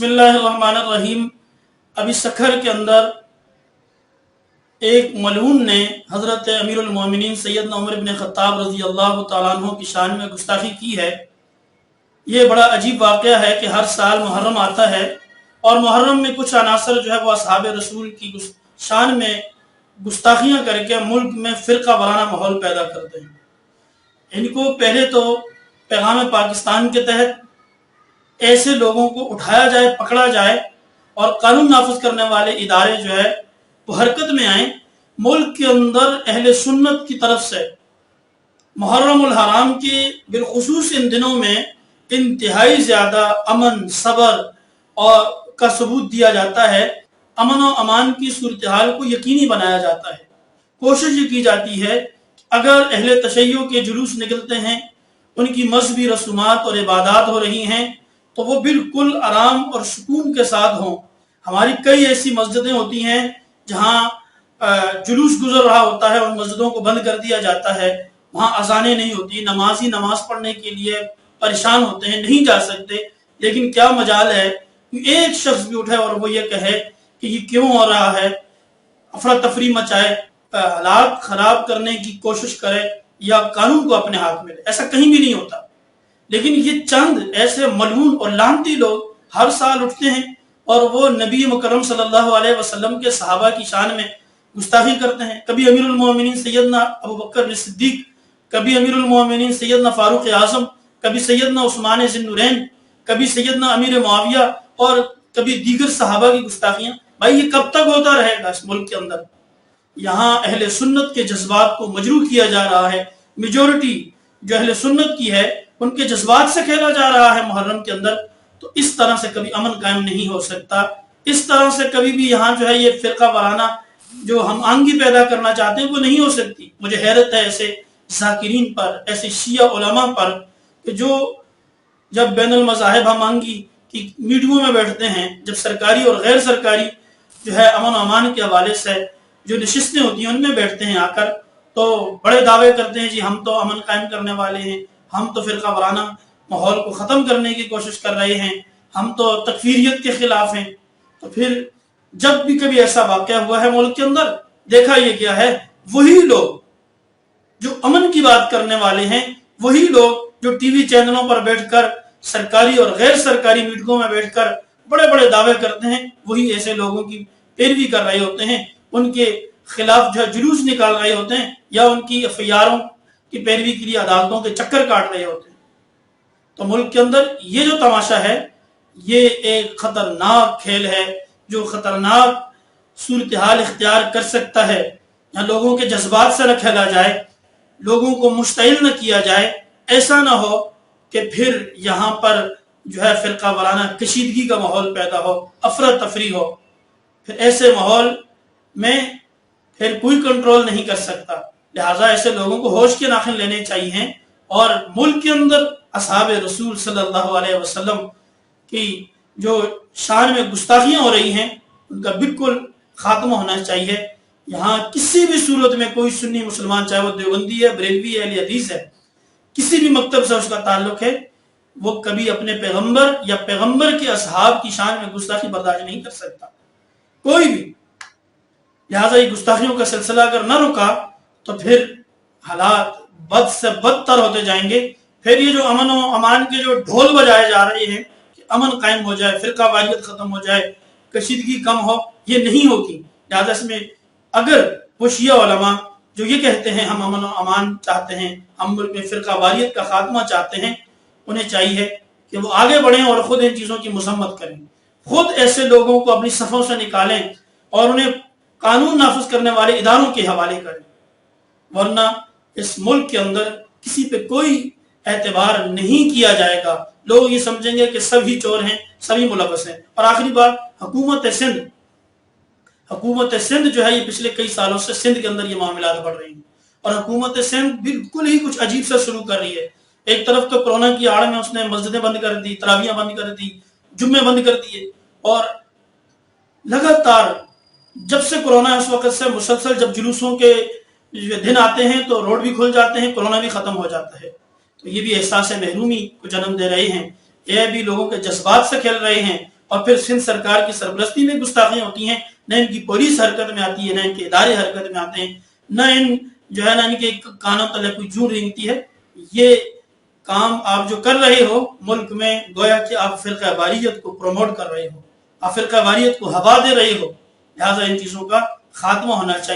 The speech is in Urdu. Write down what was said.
بسم اللہ الرحمن الرحیم۔ ابھی سکھر کے اندر ایک ملعون نے حضرت امیر المومنین سیدنا عمر بن خطاب رضی اللہ تعالیٰ عنہ کی شان میں گستاخی کی ہے۔ یہ بڑا عجیب واقعہ ہے کہ ہر سال محرم آتا ہے اور محرم میں کچھ عناصر جو ہے وہ اصحاب رسول کی شان میں گستاخیاں کر کے ملک میں فرقہ وارانہ ماحول پیدا کرتے ہیں۔ ان کو پہلے تو پیغام پاکستان کے تحت ایسے لوگوں کو اٹھایا جائے، پکڑا جائے اور قانون نافذ کرنے والے ادارے جو ہے وہ حرکت میں آئیں۔ ملک کے اندر اہل سنت کی طرف سے محرم الحرام کے بالخصوص ان دنوں میں انتہائی زیادہ امن، صبر اور کا ثبوت دیا جاتا ہے۔ امن و امان کی صورتحال کو یقینی بنایا جاتا ہے۔ کوشش یہ کی جاتی ہے اگر اہل تشیع کے جلوس نکلتے ہیں، ان کی مذہبی رسومات اور عبادات ہو رہی ہیں تو وہ بالکل آرام اور سکون کے ساتھ ہوں۔ ہماری کئی ایسی مسجدیں ہوتی ہیں جہاں جلوس گزر رہا ہوتا ہے، ان مسجدوں کو بند کر دیا جاتا ہے، وہاں اذانیں نہیں ہوتی، نمازی نماز پڑھنے کے لیے پریشان ہوتے ہیں، نہیں جا سکتے۔ لیکن کیا مجال ہے ایک شخص بھی اٹھے اور وہ یہ کہے کہ یہ کیوں ہو رہا ہے، افراتفری مچائے، حالات خراب کرنے کی کوشش کرے یا قانون کو اپنے ہاتھ میں لے۔ ایسا کہیں بھی نہیں ہوتا۔ لیکن یہ چند ایسے ملعون اور لعنتی لوگ ہر سال اٹھتے ہیں اور وہ نبی مکرم صلی اللہ علیہ وسلم کے صحابہ کی شان میں گستاخی کرتے ہیں۔ کبھی امیر المومنین سیدنا ابوبکر صدیق، کبھی امیر المومنین سیدنا فاروق اعظم، کبھی سیدنا عثمان ذی النورین، کبھی سیدنا امیر معاویہ اور کبھی دیگر صحابہ کی گستاخیاں۔ بھائی یہ کب تک ہوتا رہے گا اس ملک کے اندر؟ یہاں اہل سنت کے جذبات کو مجروح کیا جا رہا ہے۔ میجورٹی جو اہل سنت کی ہے ان کے جذبات سے کھیلا جا رہا ہے محرم کے اندر، تو اس طرح سے کبھی امن قائم نہیں ہو سکتا۔ اس طرح سے کبھی بھی یہاں جو ہے یہ فرقہ وارانہ جو ہم آنگی پیدا کرنا چاہتے ہیں وہ نہیں ہو سکتی۔ مجھے حیرت ہے ایسے ذاکرین پر، ایسے شیعہ علماء پر کہ جو جب بین المذاہب ہم آنگی کی میٹنگوں میں بیٹھتے ہیں، جب سرکاری اور غیر سرکاری جو ہے امن و امان کے حوالے سے جو نشستیں ہوتی ہیں ان میں بیٹھتے ہیں آ کر، تو بڑے دعوے کرتے ہیں جی ہم تو امن قائم کرنے والے ہیں، ہم تو فرقہ وارانہ ماحول کو ختم کرنے کی کوشش کر رہے ہیں، ہم تو تکفیریت کے خلاف ہیں۔ تو پھر جب بھی کبھی ایسا واقعہ ہوا ہے ملک کے اندر، دیکھا یہ کیا ہے، وہی لوگ جو امن کی بات کرنے والے ہیں، وہی لوگ جو ٹی وی چینلوں پر بیٹھ کر سرکاری اور غیر سرکاری میٹنگوں میں بیٹھ کر بڑے بڑے دعوے کرتے ہیں، وہی ایسے لوگوں کی پیروی کر رہے ہوتے ہیں، ان کے خلاف جو جلوس نکال رہے ہوتے ہیں یا ان کی ایف آئی آروں کی پیروی کے لیے عدالتوں کے چکر کاٹ رہے ہوتے ہیں۔ تو ملک کے اندر یہ جو تماشا ہے یہ ایک خطرناک کھیل ہے جو خطرناک صورتحال اختیار کر سکتا ہے۔ یہاں لوگوں کے جذبات سے نہ کھیلا جائے، لوگوں کو مشتعل نہ کیا جائے۔ ایسا نہ ہو کہ پھر یہاں پر جو ہے فرقہ وارانہ کشیدگی کا ماحول پیدا ہو، افراتفری ہو۔ پھر ایسے ماحول میں پھر کوئی کنٹرول نہیں کر سکتا۔ لہٰذا ایسے لوگوں کو ہوش کے ناخن لینے چاہیے اور ملک کے اندر اصحاب رسول صلی اللہ علیہ وسلم کی جو شان میں گستاخیاں ہو رہی ہیں ان کا بالکل خاتمہ ہونا چاہیے۔ یہاں کسی بھی صورت میں کوئی سنی مسلمان، چاہے وہ دیوبندی ہے، بریلوی ہے، اہل حدیث ہے، کسی بھی مکتب سے اس کا تعلق ہے، وہ کبھی اپنے پیغمبر یا پیغمبر کے اصحاب کی شان میں گستاخی برداشت نہیں کر سکتا، کوئی بھی۔ لہٰذا یہ گستاخیوں کا سلسلہ اگر نہ رکا تو پھر حالات بد سے بدتر ہوتے جائیں گے۔ پھر یہ جو امن و امان کے جو ڈھول بجائے جا رہے ہیں کہ امن قائم ہو جائے، فرقہ واریت ختم ہو جائے، کشیدگی کم ہو، یہ نہیں ہوگی۔ لہٰذا اس میں اگر وہ شیعہ علماء جو یہ کہتے ہیں ہم امن و امان چاہتے ہیں، ہم ملک میں فرقہ واریت کا خاتمہ چاہتے ہیں، انہیں چاہیے کہ وہ آگے بڑھیں اور خود ان چیزوں کی مذمت کریں، خود ایسے لوگوں کو اپنی صفوں سے نکالیں اور انہیں قانون نافذ کرنے والے اداروں کے حوالے کریں، ورنہ اس ملک کے اندر کسی پہ کوئی اعتبار نہیں کیا جائے گا۔ لوگ یہ سمجھیں گے کہ سبھی چور ہیں، سبھی ملوث ہیں۔ اور آخری بات، حکومت سندھ جو ہے یہ پچھلے کئی سالوں سے سندھ کے اندر یہ معاملات بڑھ رہی ہیں اور حکومت سندھ بالکل ہی کچھ عجیب سے شروع کر رہی ہے۔ ایک طرف تو کورونا کی آڑ میں اس نے مسجدیں بند کر دی، تراویحیں بند کر دی، جمعے بند کر دیے، اور لگاتار جب سے کورونا اس وقت سے مسلسل جب جلوسوں کے دن آتے ہیں تو روڈ بھی کھل جاتے ہیں، کورونا بھی ختم ہو جاتا ہے۔ تو یہ بھی احساس محرومی کو جنم دے رہے ہیں، یہ بھی لوگوں کے جذبات سے کھیل رہے ہیں اور پھر سندھ سرکار کی سرپرستی میں گستاخیاں ہوتی ہیں، نہ ان کی پولیس حرکت میں آتی ہے، نہ ان کے ادارے حرکت میں آتے ہیں، نہ ان جو ہے نا ان کے کانوں تلے کوئی جون رینگتی ہے۔ یہ کام آپ جو کر رہے ہو ملک میں، گویا کہ آپ فرقہ واریت کو پروموٹ کر رہے ہو، آپ فرقہ واریت کو ہوا دے رہے ہو، لہٰذا ان چیزوں کا خاتمہ ہونا چاہیے۔